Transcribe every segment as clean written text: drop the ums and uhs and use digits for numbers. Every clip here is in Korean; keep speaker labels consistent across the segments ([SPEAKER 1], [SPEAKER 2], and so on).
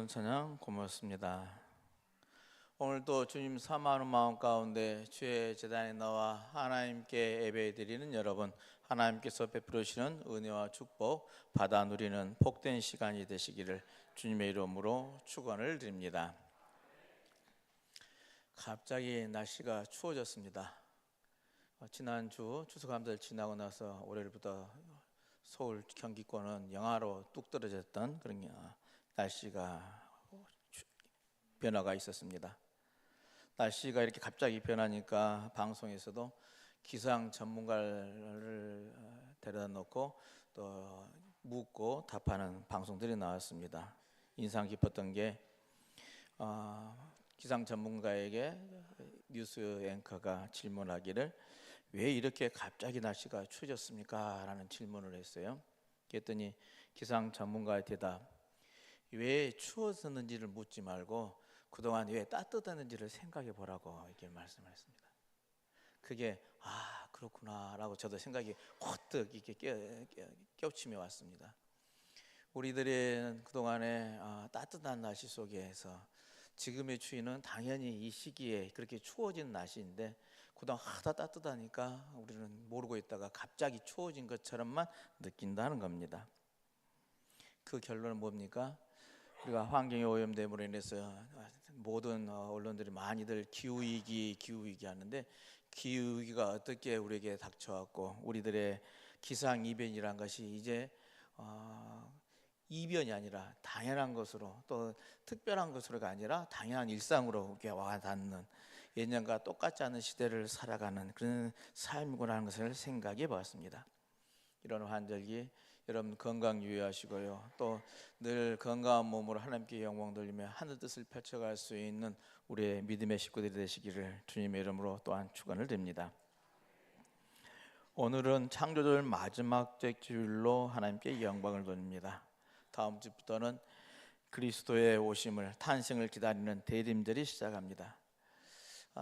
[SPEAKER 1] 오늘 찬양 고맙습니다. 오늘도 주님 사모하는 마음 가운데 주의 제단에 나와 하나님께 예배드리는 여러분, 하나님께서 베풀으시는 은혜와 축복 받아 누리는 복된 시간이 되시기를 주님의 이름으로 축원을 드립니다. 갑자기 날씨가 추워졌습니다. 지난주 추수감사절 지나고 나서 월요일부터 서울 경기권은 영하로 뚝 떨어졌던 그런 날씨가 변화가 있었습니다. 날씨가 이렇게 갑자기 변하니까 방송에서도 기상 전문가를 데려다 놓고 또 묻고 답하는 방송들이 나왔습니다. 인상 깊었던 게 기상 전문가에게 뉴스 앵커가 질문하기를 왜 이렇게 갑자기 날씨가 추워졌습니까? 라는 질문을 했어요. 그랬더니 기상 전문가의 대답, 왜 추워졌는지를 묻지 말고 그동안 왜 따뜻했는지를 생각해 보라고 이렇게 말씀하셨습니다. 그게 그렇구나 라고 저도 생각이 호뜩 이렇게 깨우침이 왔습니다. 우리들의 그동안에 따뜻한 날씨 속에서 지금의 추위는 당연히 이 시기에 그렇게 추워진 날씨인데 그동안 하다 따뜻하니까 우리는 모르고 있다가 갑자기 추워진 것처럼만 느낀다는 겁니다. 그 결론은 뭡니까? 우리가 환경의 오염됨으로 인해서 모든 언론들이 많이들 기후위기 하는데 기후위기가 어떻게 우리에게 닥쳐왔고 우리들의 기상이변이란 것이 이제 이변이 아니라 당연한 것으로 또 특별한 것으로가 아니라 당연한 일상으로 이렇게 와닿는 예년과 똑같지 않은 시대를 살아가는 그런 삶이구나 하는 것을 생각해 보았습니다. 이런 환절기 여러분 건강 유의하시고요. 또 늘 건강한 몸으로 하나님께 영광 돌리며 하늘 뜻을 펼쳐갈 수 있는 우리의 믿음의 식구들이 되시기를 주님의 이름으로 또한 축원을 드립니다. 오늘은 창조절 마지막 주일로 하나님께 영광을 돌립니다. 다음 주부터는 그리스도의 오심을 탄생을 기다리는 대림절이 시작합니다.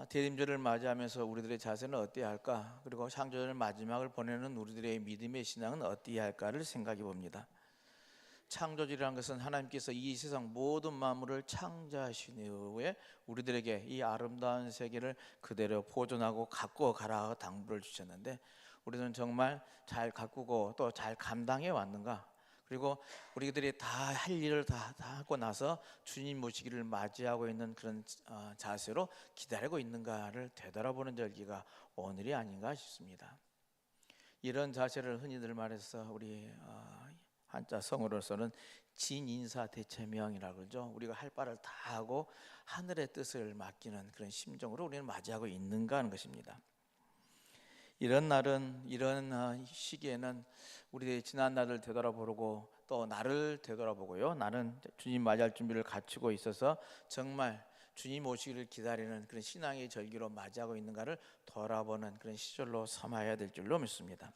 [SPEAKER 1] 대림절을 맞이하면서 우리들의 자세는 어때야 할까? 그리고 창조절 마지막을 보내는 우리들의 믿음의 신앙은 어때야 할까를 생각해 봅니다. 창조절이라는 것은 하나님께서 이 세상 모든 만물을 창조하신 이후에 우리들에게 이 아름다운 세계를 그대로 보존하고 가꾸어 가라 당부를 주셨는데 우리는 정말 잘 가꾸고 또 잘 감당해 왔는가? 그리고 우리들이 다 할 일을 다 하고 나서 주님 모시기를 맞이하고 있는 그런 자세로 기다리고 있는가를 되돌아보는 절기가 오늘이 아닌가 싶습니다. 이런 자세를 흔히들 말해서 우리 한자 성어로서는 진인사대체명이라고 그러죠. 우리가 할 바를 다 하고 하늘의 뜻을 맡기는 그런 심정으로 우리는 맞이하고 있는가 하는 것입니다. 이런 날은 이런 시기에는 우리의 지난 날을 되돌아보고 또 나를 되돌아보고요. 나는 주님 맞이할 준비를 갖추고 있어서 정말 주님 오시기를 기다리는 그런 신앙의 절기로 맞이하고 있는가를 돌아보는 그런 시절로 삼아야 될 줄로 믿습니다.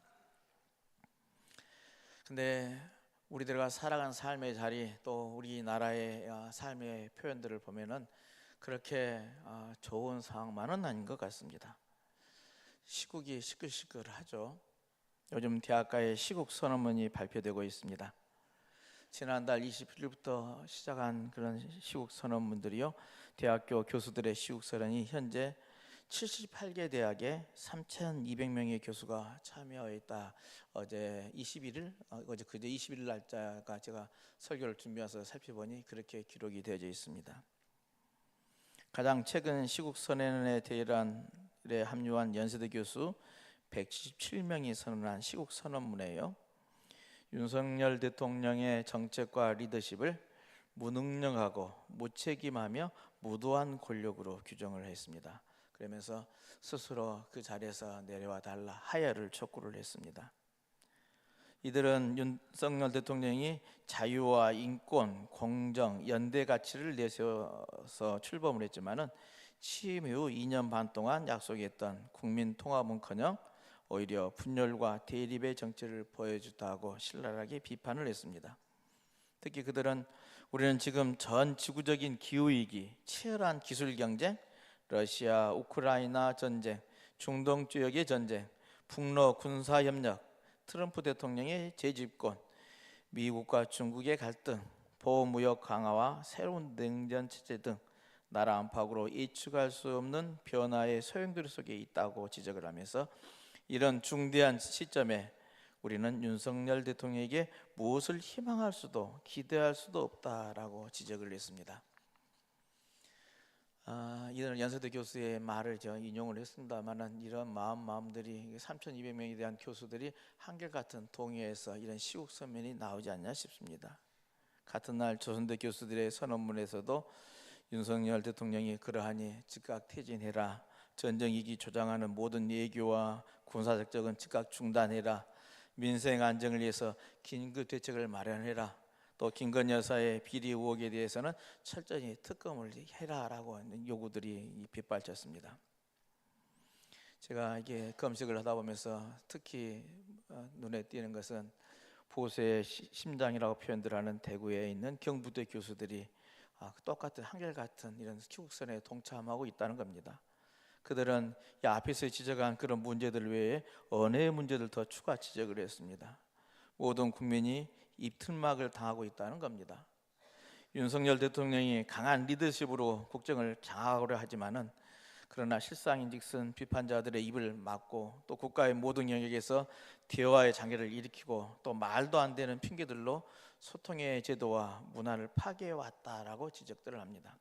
[SPEAKER 1] 근데 우리들과 살아간 삶의 자리 또 우리나라의 삶의 표현들을 보면은 그렇게 좋은 상황만은 아닌 것 같습니다. 시국이 시끌시끌하죠. 요즘 대학가의 시국 선언문이 발표되고 있습니다. 지난달 27일부터 시작한 그런 시국 선언문들이요. 대학교 교수들의 시국 선언이 현재 78개 대학에 3,200명의 교수가 참여했다. 어제 21일, 그제 21일 날짜가 제가 설교를 준비해서 살펴보니 그렇게 기록이 되어져 있습니다. 가장 최근 시국 선언의 대란에 합류한 연세대 교수 177명이 선언한 시국 선언문이에요. 윤석열 대통령의 정책과 리더십을 무능력하고 무책임하며 무도한 권력으로 규정을 했습니다. 그러면서 스스로 그 자리에서 내려와 달라 하야를 촉구를 했습니다. 이들은 윤석열 대통령이 자유와 인권, 공정, 연대 가치를 내세워서 출범을 했지만은 취임 이후 2년 반 동안 약속했던 국민 통합은커녕 오히려 분열과 대립의 정체를 보여주다고 신랄하게 비판을 했습니다. 특히 그들은 우리는 지금 전 지구적인 기후위기, 치열한 기술 경쟁, 러시아, 우크라이나 전쟁, 중동 지역의 전쟁, 북러 군사협력, 트럼프 대통령의 재집권, 미국과 중국의 갈등, 보호무역 강화와 새로운 냉전 체제 등 나라 안팎으로 예측할 수 없는 변화의 소용돌이 속에 있다고 지적을 하면서 이런 중대한 시점에 우리는 윤석열 대통령에게 무엇을 희망할 수도 기대할 수도 없다라고 지적을 했습니다. 이런 연세대 교수의 말을 제가 인용을 했습니다만은 이런 마음들이 3,200명에 대한 교수들이 한결같은 동의해서 이런 시국 선면이 나오지 않냐 싶습니다. 같은 날 조선대 교수들의 선언문에서도 윤석열 대통령이 그러하니 즉각 퇴진해라, 전쟁 이기 조장하는 모든 예교와 군사작전은 즉각 중단해라, 민생 안정을 위해서 긴급 대책을 마련해라, 또 김건희 여사의 비리 의혹에 대해서는 철저히 특검을 해라라고 하는 요구들이 빗발쳤습니다. 제가 이게 검색을 하다 보면서 특히 눈에 띄는 것은 보수의 심장이라고 표현들 하는 대구에 있는 경북대 교수들이 똑같은 한결같은 이런 시국선에 동참하고 있다는 겁니다. 그들은 앞에서 지적한 그런 문제들 외에 언어의 문제들 더 추가 지적을 했습니다. 모든 국민이 입틀막을 당하고 있다는 겁니다. 윤석열 대통령이 강한 리더십으로 국정을 장악하려 하지만은 그러나 실상인즉슨 비판자들의 입을 막고 또 국가의 모든 영역에서 대화의 장애를 일으키고 또 말도 안 되는 핑계들로 소통의 제도와 문화를 파괴해 왔다라고 지적들을 합니다.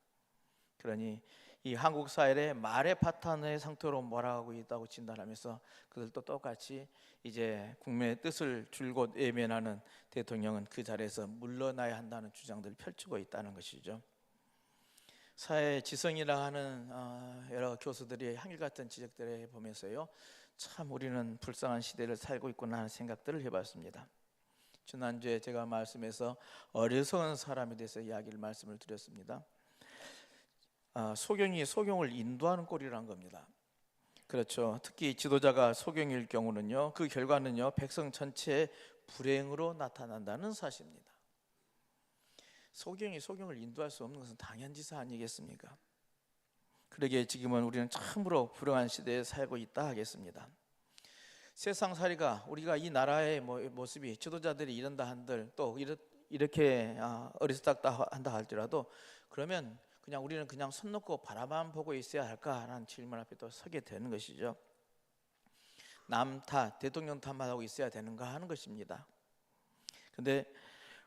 [SPEAKER 1] 그러니 이 한국 사회의 말의 파탄의 상태로 몰아가고 있다고 진단하면서 그들도 똑같이 이제 국민의 뜻을 줄곧 외면하는 대통령은 그 자리에서 물러나야 한다는 주장들을 펼치고 있다는 것이죠. 사회 지성이라 하는 여러 교수들이 한결같은 지적들을 보면서요, 참 우리는 불쌍한 시대를 살고 있구나 하는 생각들을 해봤습니다. 지난주에 제가 말씀에서 어리석은 사람에 대해서 말씀을 드렸습니다. 소경이 소경을 인도하는 꼴이라는 겁니다. 그렇죠. 특히 지도자가 소경일 경우는요, 그 결과는요, 백성 전체의 불행으로 나타난다는 사실입니다. 소경이 소경을 인도할 수 없는 것은 당연지사 아니겠습니까? 그러기에 지금은 우리는 참으로 불행한 시대에 살고 있다 하겠습니다. 세상살이가 우리가 이 나라의 모습이 지도자들이 이런다 한들 또 이렇게 어리석다 한다 할지라도 그러면 그냥 우리는 그냥 손 놓고 바라만 보고 있어야 할까라는 질문 앞에 또 서게 되는 것이죠. 남 탓, 대통령 탓만 하고 있어야 되는가 하는 것입니다. 근데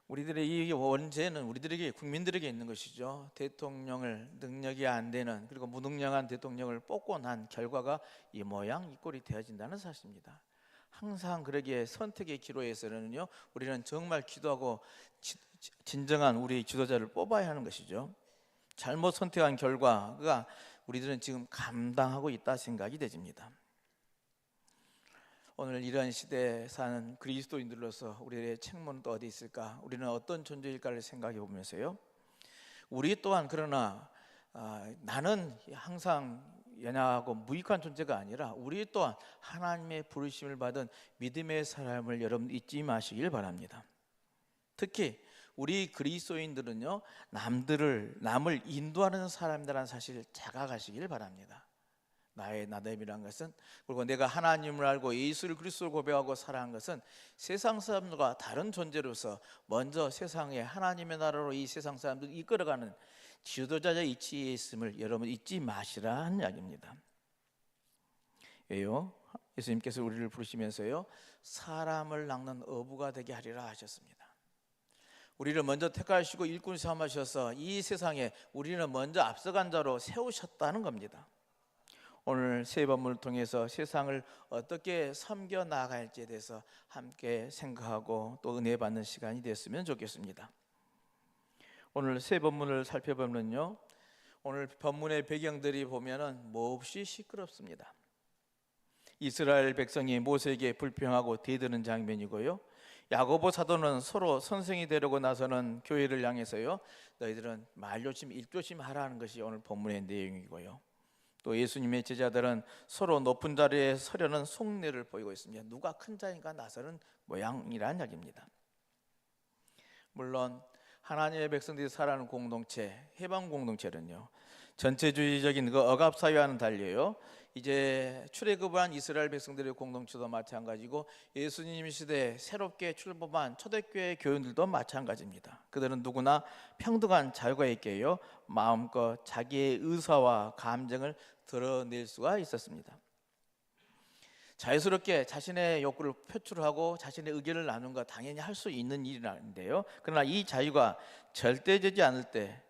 [SPEAKER 1] 우리들의 이 원죄는 우리들에게 국민들에게 있는 것이죠. 대통령을 능력이 안 되는 그리고 무능력한 대통령을 뽑고 난 결과가 이 모양 이 꼴이 되어진다는 사실입니다. 항상 그러기에 선택의 기로에서는요, 우리는 정말 기도하고 진정한 우리 지도자를 뽑아야 하는 것이죠. 잘못 선택한 결과가 우리들은 지금 감당하고 있다 생각이 되집니다. 오늘 이런 시대에 사는 그리스도인들로서 우리의 책무는 또 어디 있을까? 우리는 어떤 존재일까를 생각해 보면서요, 우리 또한 그러나 나는 항상 연약하고 무익한 존재가 아니라 우리 또한 하나님의 부르심을 받은 믿음의 사람을 여러분 잊지 마시길 바랍니다. 특히 우리 그리스도인들은요, 남을 인도하는 사람들이라는 사실을 자각하시길 바랍니다. 나의 나됨이란 것은, 그리고 내가 하나님을 알고 예수를 그리스도를 고백하고 살아간 것은 세상 사람들과 다른 존재로서 먼저 세상에 하나님의 나라로 이 세상 사람들을 이끌어가는 지도자의 위치에 있음을 여러분 잊지 마시라는 이야기입니다. 왜요? 예수님께서 우리를 부르시면서요, 사람을 낚는 어부가 되게 하리라 하셨습니다. 우리를 먼저 택하시고 일꾼 삼으셔서 이 세상에 우리는 먼저 앞서간 자로 세우셨다는 겁니다. 오늘 새 본문을 통해서 세상을 어떻게 섬겨 나갈지에 대해서 함께 생각하고 또 은혜 받는 시간이 됐으면 좋겠습니다. 오늘 새 본문을 살펴보면요, 오늘 본문의 배경들이 보면은 몹시 시끄럽습니다. 이스라엘 백성이 모세에게 불평하고 대드는 장면이고요, 야고보 사도는 서로 선생이 되려고 나서는 교회를 향해서요, 너희들은 말조심 일조심 하라는 것이 오늘 본문의 내용이고요, 또 예수님의 제자들은 서로 높은 자리에 서려는 속내를 보이고 있습니다. 누가 큰 자인가 나서는 모양이라는 이야기입니다. 물론 하나님의 백성들이 살아가는 공동체, 해방 공동체는요, 전체주의적인 그 억압 사회와는 달리요. 이제 출애굽한 이스라엘 백성들의 공동체도 마찬가지고 예수님 시대에 새롭게 출범한 초대교회 교인들도 마찬가지입니다. 그들은 누구나 평등한 자유가 있게요. 마음껏 자기의 의사와 감정을 드러낼 수가 있었습니다. 자유스럽게 자신의 욕구를 표출하고 자신의 의견을 나누는 거 당연히 할 수 있는 일인데요. 그러나 이 자유가 절대되지 않을 때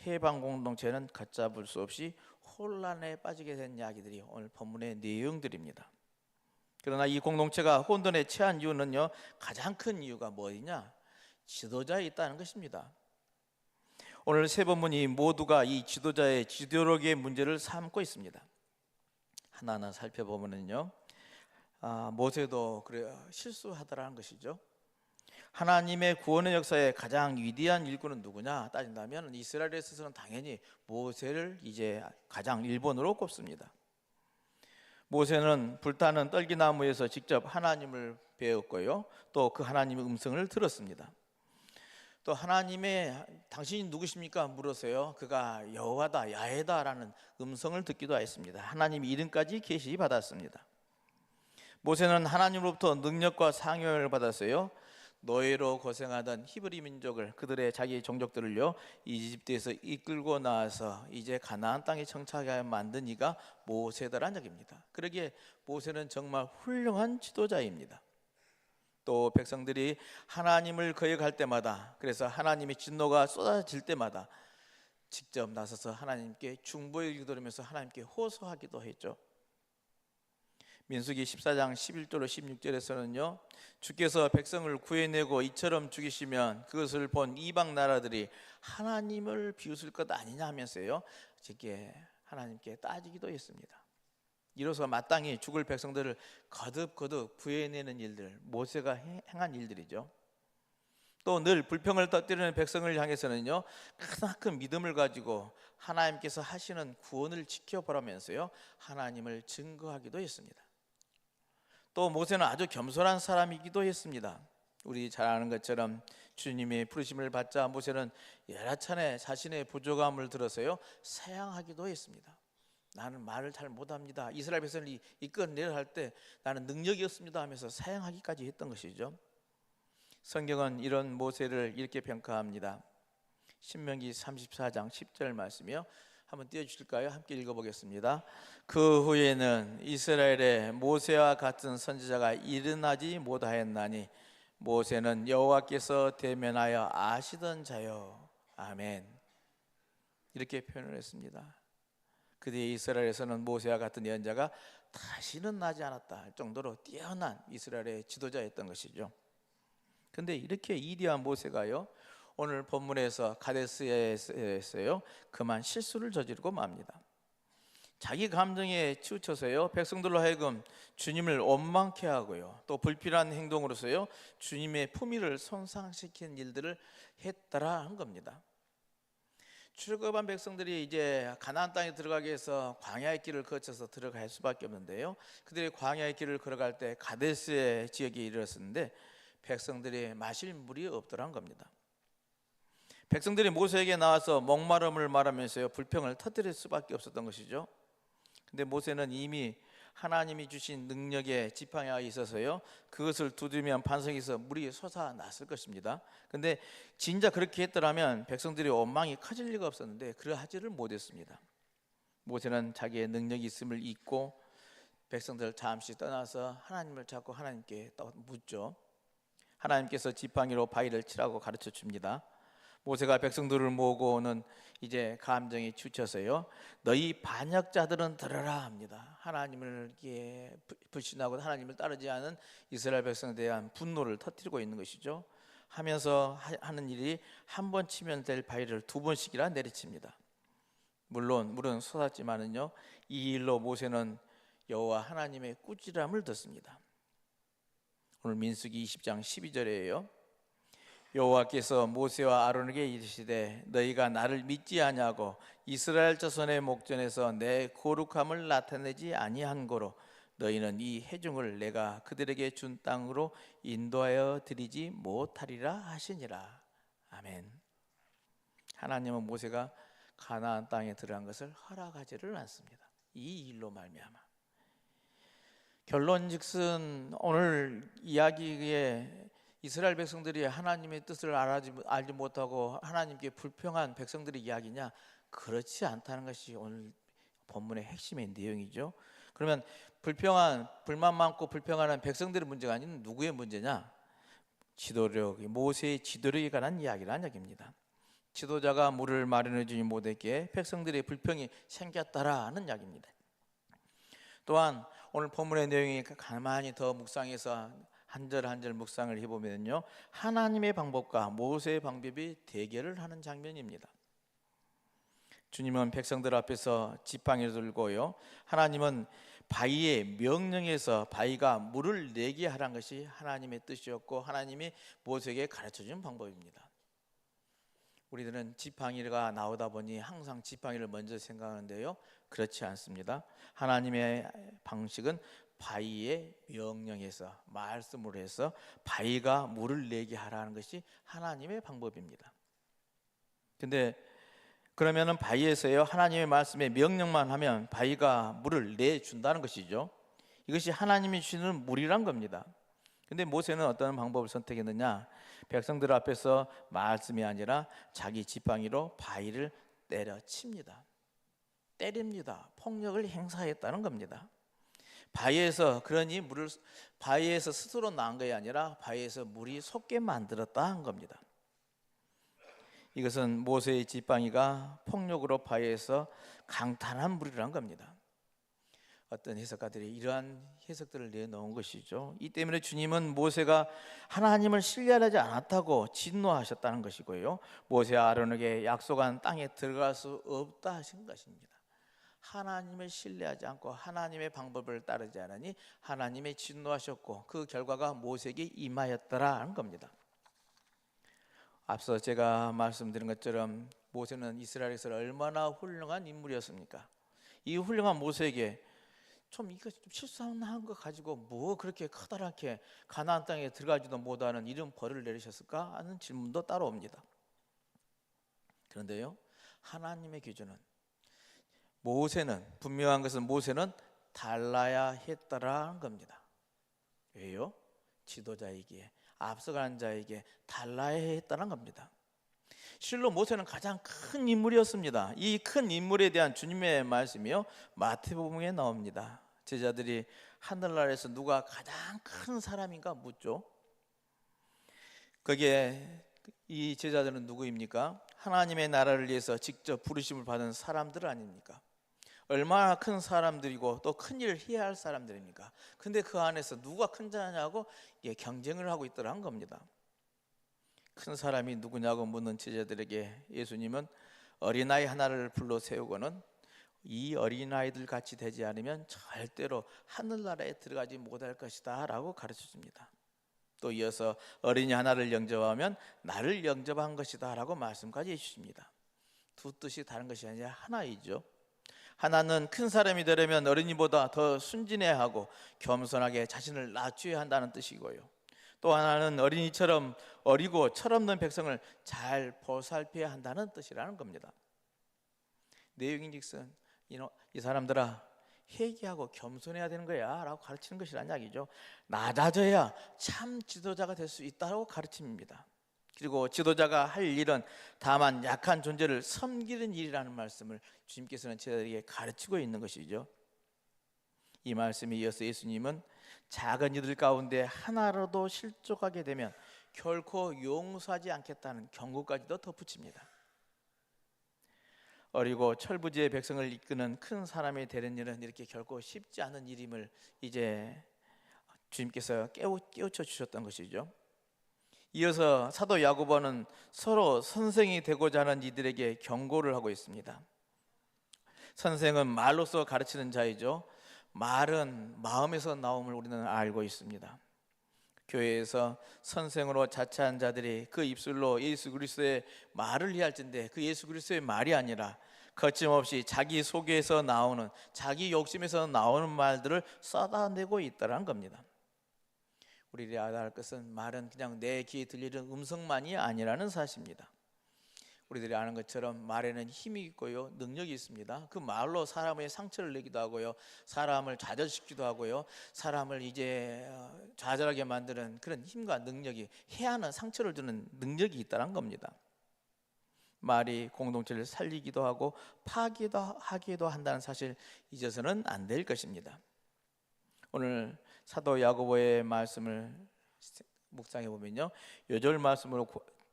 [SPEAKER 1] 해방 공동체는 걷잡을 수 없이 혼란에 빠지게 된 이야기들이 오늘 본문의 내용들입니다. 그러나 이 공동체가 혼돈에 처한 이유는요, 가장 큰 이유가 뭐냐? 지도자에 있다는 것입니다. 오늘 세 본문이 모두가 이 지도자의 지도력의 문제를 삼고 있습니다. 하나하나 살펴보면요, 모세도 그래 실수하더라는 것이죠. 하나님의 구원의 역사에 가장 위대한 일꾼은 누구냐 따진다면 이스라엘에 있어서는 당연히 모세를 이제 가장 일본으로 꼽습니다. 모세는 불타는 떨기나무에서 직접 하나님을 배웠고요, 또 그 하나님의 음성을 들었습니다. 또 하나님의 당신이 누구십니까 물었어요. 그가 여호와다 야훼다라는 음성을 듣기도 했습니다. 하나님 이름까지 계시 받았습니다. 모세는 하나님으로부터 능력과 상용을 받았어요. 노예로 고생하던 히브리 민족을, 그들의 자기 종족들을요, 이집트에서 이끌고 나와서 이제 가나안 땅에 정착하게 만든 이가 모세다라는 얘기입니다. 그러기에 모세는 정말 훌륭한 지도자입니다. 또 백성들이 하나님을 거역할 때마다, 그래서 하나님의 진노가 쏟아질 때마다 직접 나서서 하나님께 중보의 기도하면서 하나님께 호소하기도 했죠. 민수기 14장 11절로 16절에서는요, 주께서 백성을 구해내고 이처럼 죽이시면 그것을 본 이방 나라들이 하나님을 비웃을 것 아니냐 하면서요, 제게 하나님께 따지기도 했습니다. 이로써 마땅히 죽을 백성들을 거듭거듭 구해내는 일들, 모세가 행한 일들이죠. 또 늘 불평을 터뜨리는 백성을 향해서는요, 크나큰 믿음을 가지고 하나님께서 하시는 구원을 지켜보라면서요, 하나님을 증거하기도 했습니다. 또 모세는 아주 겸손한 사람이기도 했습니다. 우리 잘 아는 것처럼 주님의 부르심을 받자 모세는 여러 차례 자신의 부족함을 들어서요, 사양하기도 했습니다. 나는 말을 잘 못합니다. 이스라엘 백성을 이끌어내려 할 때 나는 능력이 없습니다 하면서 사양하기까지 했던 것이죠. 성경은 이런 모세를 이렇게 평가합니다. 신명기 34장 10절 말씀이요, 한번 띄워주실까요? 함께 읽어보겠습니다. 그 후에는 이스라엘에 모세와 같은 선지자가 일어나지 못하였나니 모세는 여호와께서 대면하여 아시던 자요. 아멘. 이렇게 표현을 했습니다. 그뒤 이스라엘에서는 모세와 같은 예언자가 다시는 나지 않았다 할 정도로 뛰어난 이스라엘의 지도자였던 것이죠. 근데 이렇게 이디한 모세가요, 오늘 본문에서 가데스에서요 그만 실수를 저지르고 맙니다. 자기 감정에 치우쳐서요, 백성들로 하여금 주님을 원망케 하고요, 또 불필요한 행동으로서요 주님의 품위를 손상시키는 일들을 했더라 한 겁니다. 출애굽한 백성들이 이제 가나안 땅에 들어가기 위해서 광야의 길을 거쳐서 들어갈 수밖에 없는데요, 그들이 광야의 길을 걸어갈 때 가데스의 지역에 이르렀는데 백성들이 마실 물이 없더란 겁니다. 백성들이 모세에게 나와서 목마름을 말하면서요 불평을 터뜨릴 수밖에 없었던 것이죠. 근데 모세는 이미 하나님이 주신 능력의 지팡이가 있어서요 그것을 두드리면 반석에서 물이 솟아났을 것입니다. 근데 진짜 그렇게 했더라면 백성들이 원망이 커질 리가 없었는데 그러하지를 못했습니다. 모세는 자기의 능력이 있음을 잊고 백성들 잠시 떠나서 하나님을 찾고 하나님께 또 묻죠. 하나님께서 지팡이로 바위를 치라고 가르쳐 줍니다. 모세가 백성들을 모으고는 이제 감정이 치우쳐서요 너희 반역자들은 들어라 합니다. 하나님을 불신하고 하나님을 따르지 않은 이스라엘 백성에 대한 분노를 터뜨리고 있는 것이죠. 하면서 하는 일이 한 번 치면 될 바위를 두 번씩이나 내리칩니다. 물론 물은 쏟았지만은요 이 일로 모세는 여호와 하나님의 꾸지람을 듣습니다. 오늘 민수기 20장 12절이에요. 여호와께서 모세와 아론에게 이르시되 너희가 나를 믿지 아니하고 이스라엘 자손의 목전에서 내 거룩함을 나타내지 아니한 고로 너희는 이 회중을 내가 그들에게 준 땅으로 인도하여 드리지 못하리라 하시니라. 아멘. 하나님은 모세가 가나안 땅에 들어간 것을 허락하지를 않습니다. 이 일로 말미암아. 결론즉슨 오늘 이야기에 이스라엘 백성들이 하나님의 뜻을 알지 못하고 하나님께 불평한 백성들의 이야기냐? 그렇지 않다는 것이 오늘 본문의 핵심의 내용이죠. 그러면 불만 많고 불평하는 백성들의 문제가 아닌 누구의 문제냐? 모세의 지도력에 관한 이야기라는 얘기입니다. 지도자가 물을 마련해 주지 못했기에 백성들의 불평이 생겼다라는 이야기입니다. 또한 오늘 본문의 내용이 가만히 더 묵상해서 한 절 한 절 묵상을 해보면요, 하나님의 방법과 모세의 방법이 대결을 하는 장면입니다. 주님은 백성들 앞에서 지팡이를 들고요, 하나님은 바위의 명령에서 바위가 물을 내게 하라는 것이 하나님의 뜻이었고 하나님이 모세에게 가르쳐준 방법입니다. 우리들은 지팡이가 나오다 보니 항상 지팡이를 먼저 생각하는데요, 그렇지 않습니다. 하나님의 방식은 바위의 명령에서, 말씀으로 해서 바위가 물을 내게 하라는 것이 하나님의 방법입니다. 근데 그러면은 바위에서요, 하나님의 말씀에 명령만 하면 바위가 물을 내준다는 것이죠. 이것이 하나님이 주시는 물이란 겁니다. 근데 모세는 어떤 방법을 선택했느냐? 백성들 앞에서 말씀이 아니라 자기 지팡이로 바위를 때려칩니다. 때립니다. 폭력을 행사했다는 겁니다. 바위에서, 그러니 물을 바위에서 스스로 나온 것이 아니라 바위에서 물이 솟게 만들었다 한 겁니다. 이것은 모세의 지팡이가 폭력으로 바위에서 강탄한 물이란 겁니다. 어떤 해석가들이 이러한 해석들을 내놓은 것이죠. 이 때문에 주님은 모세가 하나님을 신뢰하지 않았다고 진노하셨다는 것이고요, 모세와 아론에게 약속한 땅에 들어갈 수 없다 하신 것입니다. 하나님을 신뢰하지 않고 하나님의 방법을 따르지 않으니 하나님의 진노하셨고 그 결과가 모세에게 임하였더라는 겁니다. 앞서 제가 말씀드린 것처럼 모세는 이스라엘에서 얼마나 훌륭한 인물이었습니까? 이 훌륭한 모세에게 이거 실수한 거 가지고 뭐 그렇게 커다랗게 가나안 땅에 들어가지도 못하는 이런 벌을 내리셨을까 하는 질문도 따라옵니다. 그런데요, 하나님의 기준은, 분명한 것은 모세는 달라야 했다라는 겁니다. 왜요? 지도자에게, 앞서가는 자에게 달라야 했다는 겁니다. 실로 모세는 가장 큰 인물이었습니다. 이 큰 인물에 대한 주님의 말씀이요, 마태복음에 나옵니다. 제자들이 하늘나라에서 누가 가장 큰 사람인가 묻죠. 거기에 이 제자들은 누구입니까? 하나님의 나라를 위해서 직접 부르심을 받은 사람들 아닙니까? 얼마나 큰 사람들이고 또 큰 일을 해야 할 사람들입니까? 근데 그 안에서 누가 큰 자냐고 경쟁을 하고 있더라는 겁니다. 큰 사람이 누구냐고 묻는 제자들에게 예수님은 어린아이 하나를 불러 세우고는 이 어린아이들 같이 되지 않으면 절대로 하늘나라에 들어가지 못할 것이다 라고 가르쳐 줍니다. 또 이어서 어린이 하나를 영접하면 나를 영접한 것이다 라고 말씀까지 해주십니다. 두 뜻이 다른 것이 아니라 하나이죠. 하나는 큰 사람이 되려면 어린이보다 더 순진해야 하고 겸손하게 자신을 낮춰야 한다는 뜻이고요, 또 하나는 어린이처럼 어리고 철없는 백성을 잘 보살펴야 한다는 뜻이라는 겁니다. 내용인즉슨 이 사람들아, 회개하고 겸손해야 되는 거야 라고 가르치는 것이란 이야기죠. 낮아져야 참 지도자가 될 수 있다고 가르칩니다. 그리고 지도자가 할 일은 다만 약한 존재를 섬기는 일이라는 말씀을 주님께서는 제자들에게 가르치고 있는 것이죠. 이 말씀에 이어서 예수님은 작은 이들 가운데 하나라도 실족하게 되면 결코 용서하지 않겠다는 경고까지도 덧붙입니다. 어리고 철부지의 백성을 이끄는 큰 사람이 되는 일은 이렇게 결코 쉽지 않은 일임을 이제 주님께서 깨우쳐 주셨던 것이죠. 이어서 사도 야고보는 서로 선생이 되고자 하는 이들에게 경고를 하고 있습니다. 선생은 말로서 가르치는 자이죠. 말은 마음에서 나옴을 우리는 알고 있습니다. 교회에서 선생으로 자처한 자들이 그 입술로 예수 그리스도의 말을 해야할텐데 그 예수 그리스도의 말이 아니라 거침없이 자기 속에서 나오는, 자기 욕심에서 나오는 말들을 쏟아내고 있다는 겁니다. 우리가 알아야 할 것은 말은 그냥 내 귀에 들리는 음성만이 아니라는 사실입니다. 우리들이 아는 것처럼 말에는 힘이 있고요, 능력이 있습니다. 그 말로 사람의 상처를 내기도 하고요, 사람을 좌절시키기도 하고요, 사람을 이제 좌절하게 만드는 그런 힘과 능력이, 해하는 상처를 주는 능력이 있다는 겁니다. 말이 공동체를 살리기도 하고 파괴하기도 한다는 사실 잊어서는 안 될 것입니다. 오늘 사도 야고보의 말씀을 묵상해 보면요, 요절 말씀으로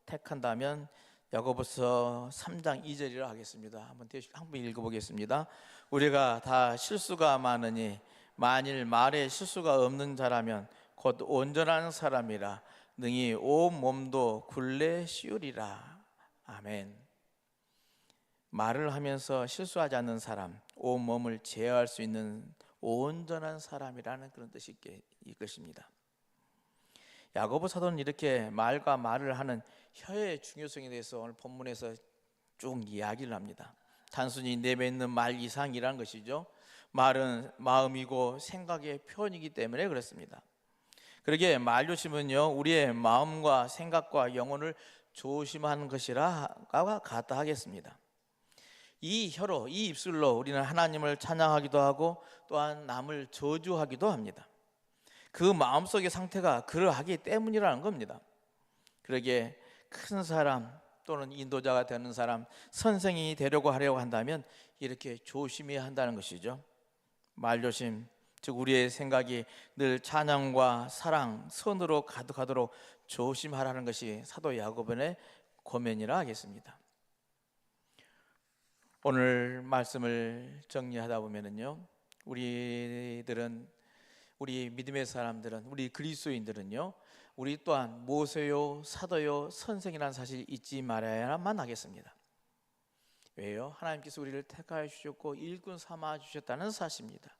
[SPEAKER 1] 택한다면 야고보서 3장 2절이라 하겠습니다. 한번 읽어보겠습니다. 우리가 다 실수가 많으니 만일 말에 실수가 없는 자라면 곧 온전한 사람이라 능히 온 몸도 굴레 씌우리라. 아멘. 말을 하면서 실수하지 않는 사람, 온 몸을 제어할 수 있는 온전한 사람이라는 그런 뜻이 있것입니다. 야고보 사도는 이렇게 말과 말을 하는 혀의 중요성에 대해서 오늘 본문에서 쭉 이야기를 합니다. 단순히 내뱉는 말 이상이라는 것이죠. 말은 마음이고 생각의 표현이기 때문에 그렇습니다. 그러기에 말 조심은요, 우리의 마음과 생각과 영혼을 조심하는 것이라가 같다 하겠습니다. 이 혀로, 이 입술로 우리는 하나님을 찬양하기도 하고 또한 남을 저주하기도 합니다. 그 마음속의 상태가 그러하기 때문이라는 겁니다. 그러기에 큰 사람 또는 인도자가 되는 사람, 선생이 되려고 하려고 한다면 이렇게 조심해야 한다는 것이죠. 말조심, 즉 우리의 생각이 늘 찬양과 사랑, 선으로 가득하도록 조심하라는 것이 사도 야고보의 고면이라 하겠습니다. 오늘 말씀을 정리하다 보면은요, 우리 믿음의 사람들은, 우리 그리스도인들은요, 우리 또한 모세요, 사도요, 선생이라는 사실 잊지 말아야만 하겠습니다. 왜요? 하나님께서 우리를 택하여 주셨고 일꾼 삼아 주셨다는 사실입니다.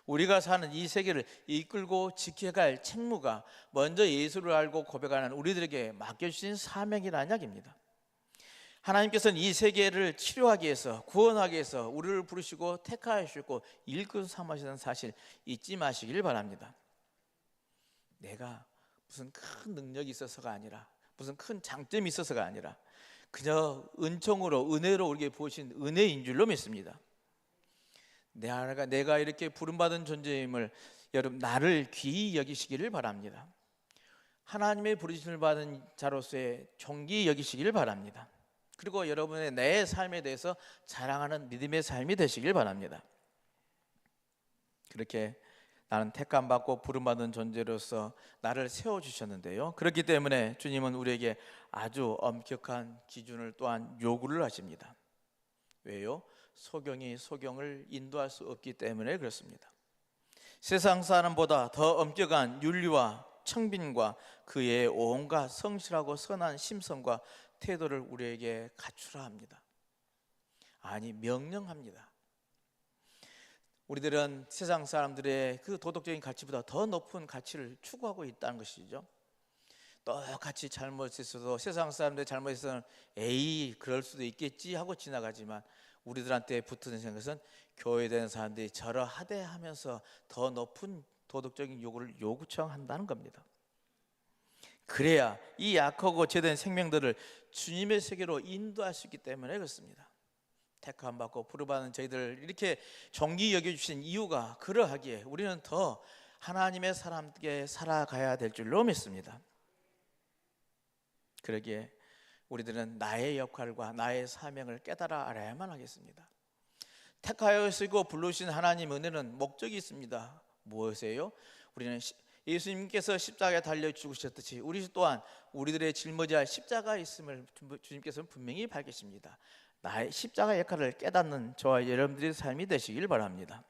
[SPEAKER 1] 우리가 사는 이 세계를 이끌고 지켜갈 책무가 먼저 예수를 알고 고백하는 우리들에게 맡겨주신 사명이라는 이야기입니다. 하나님께서는 이 세계를 치료하기 위해서, 구원하기 위해서 우리를 부르시고 택하여 주셨고 일꾼 삼으시는 사실 잊지 마시길 바랍니다. 내가 무슨 큰 능력이 있어서가 아니라, 무슨 큰 장점이 있어서가 아니라 그저 은총으로, 은혜로 우리에게 부으신 은혜인 줄로 믿습니다. 내가 이렇게 부름받은 존재임을 여러분 나를 귀히 여기시기를 바랍니다. 하나님의 부르심을 받은 자로서의 존귀히 여기시기를 바랍니다. 그리고 여러분의 내 삶에 대해서 자랑하는 믿음의 삶이 되시길 바랍니다. 그렇게 나는 택함받고 부름받은 존재로서 나를 세워주셨는데요, 그렇기 때문에 주님은 우리에게 아주 엄격한 기준을 또한 요구를 하십니다. 왜요? 소경이 소경을 인도할 수 없기 때문에 그렇습니다. 세상 사람보다 더 엄격한 윤리와 청빈과 그의 온갖 성실하고 선한 심성과 태도를 우리에게 갖추라 합니다. 아니, 명령합니다. 우리들은 세상 사람들의 그 도덕적인 가치보다 더 높은 가치를 추구하고 있다는 것이죠. 똑같이 잘못했어도 세상 사람들의 잘못에서는 에이 그럴 수도 있겠지 하고 지나가지만 우리들한테 붙는 것은 교회된 사람들이 저러하대 하면서 더 높은 도덕적인 요구를 요구청한다는 겁니다. 그래야 이 약하고 죄된 생명들을 주님의 세계로 인도할 수 있기 때문에 그렇습니다. 택함 받고 부름받은 저희들 이렇게 존귀히 여겨주신 이유가 그러하기에 우리는 더 하나님의 사람께 살아가야 될 줄로 믿습니다. 그러기에 우리들은 나의 역할과 나의 사명을 깨달아 알아야만 하겠습니다. 택하여 쓰고 부르신 하나님 은혜는 목적이 있습니다. 무엇이에요? 우리는 예수님께서 십자가에 달려 죽으셨듯이 우리 또한 우리들의 짊어져야 할 십자가 있음을 주님께서는 분명히 밝히십니다. 나의 십자가 역할을 깨닫는 저와 여러분들의 삶이 되시길 바랍니다.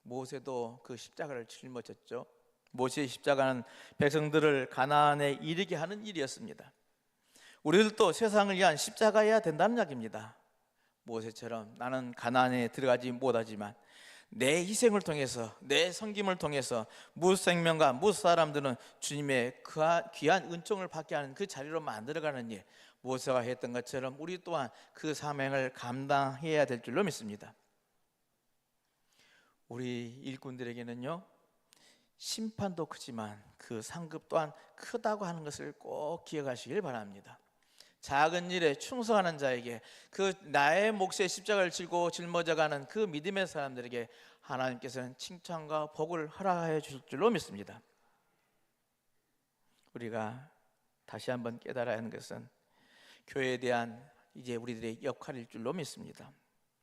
[SPEAKER 1] 모세도 그 십자가를 짊어졌죠. 모세의 십자가는 백성들을 가나안에 이르게 하는 일이었습니다. 우리들도 세상을 위한 십자가여야 된다는 이야기입니다. 모세처럼 나는 가나안에 들어가지 못하지만 내 희생을 통해서, 내 섬김을 통해서 무생명과 무사람들은 주님의 그 귀한 은총을 받게 하는 그 자리로 만들어가는 일, 모세가 했던 것처럼 우리 또한 그 사명을 감당해야 될 줄로 믿습니다. 우리 일꾼들에게는요, 심판도 크지만 그 상급 또한 크다고 하는 것을 꼭 기억하시길 바랍니다. 작은 일에 충성하는 자에게, 그 나의 몫에 십자가를 지고 짊어져가는 그 믿음의 사람들에게 하나님께서는 칭찬과 복을 허락하여 주실 줄로 믿습니다. 우리가 다시 한번 깨달아야 하는 것은 교회에 대한 이제 우리들의 역할일 줄로 믿습니다.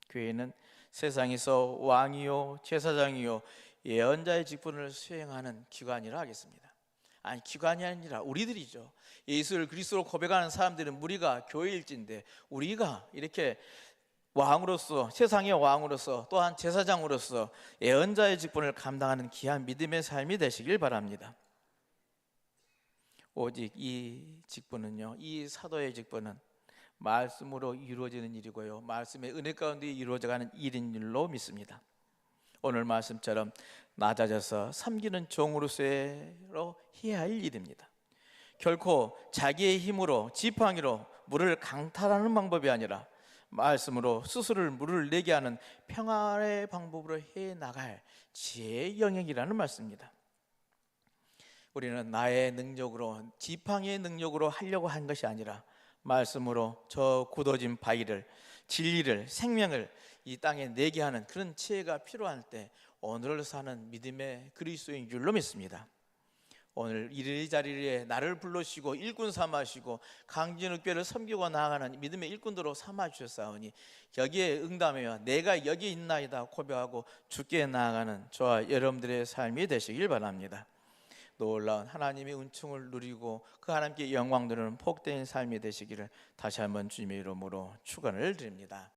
[SPEAKER 1] 교회는 세상에서 왕이요 제사장이요 예언자의 직분을 수행하는 기관이라 하겠습니다. 아니, 기관이 아니라 우리들이죠. 예수를 그리스도로 고백하는 사람들은 무리가 교회일진데, 우리가 이렇게 왕으로서, 세상의 왕으로서, 또한 제사장으로서 예언자의 직분을 감당하는 귀한 믿음의 삶이 되시길 바랍니다. 오직 이 직분은요, 이 사도의 직분은 말씀으로 이루어지는 일이고요, 말씀의 은혜 가운데 이루어져가는 일인 줄로 믿습니다. 오늘 말씀처럼 낮아져서 섬기는 종으로서의 해야 할 일입니다. 결코 자기의 힘으로 지팡이로 물을 강탈하는 방법이 아니라 말씀으로 스스로를 물을 내게 하는 평안의 방법으로 해나갈 지혜의 영역이라는 말씀입니다. 우리는 나의 능력으로, 지팡이의 능력으로 하려고 한 것이 아니라 말씀으로 저 굳어진 바위를, 진리를, 생명을 이 땅에 내게 하는 그런 지혜가 필요할 때 오늘을 사는 믿음의 그리스도인 줄로 믿습니다. 오늘 이 자리에 나를 불러주시고 일꾼 삼아주시고 강진욱교회를 섬기고 나아가는 믿음의 일꾼들로 삼아주셨사오니 여기에 응답하며 내가 여기 있나이다 고백하고 주께 나아가는 저와 여러분들의 삶이 되시길 바랍니다. 놀라운 하나님의 은총을 누리고 그 하나님께 영광 드리는 복된 삶이 되시기를 다시 한번 주님의 이름으로 축원을 드립니다.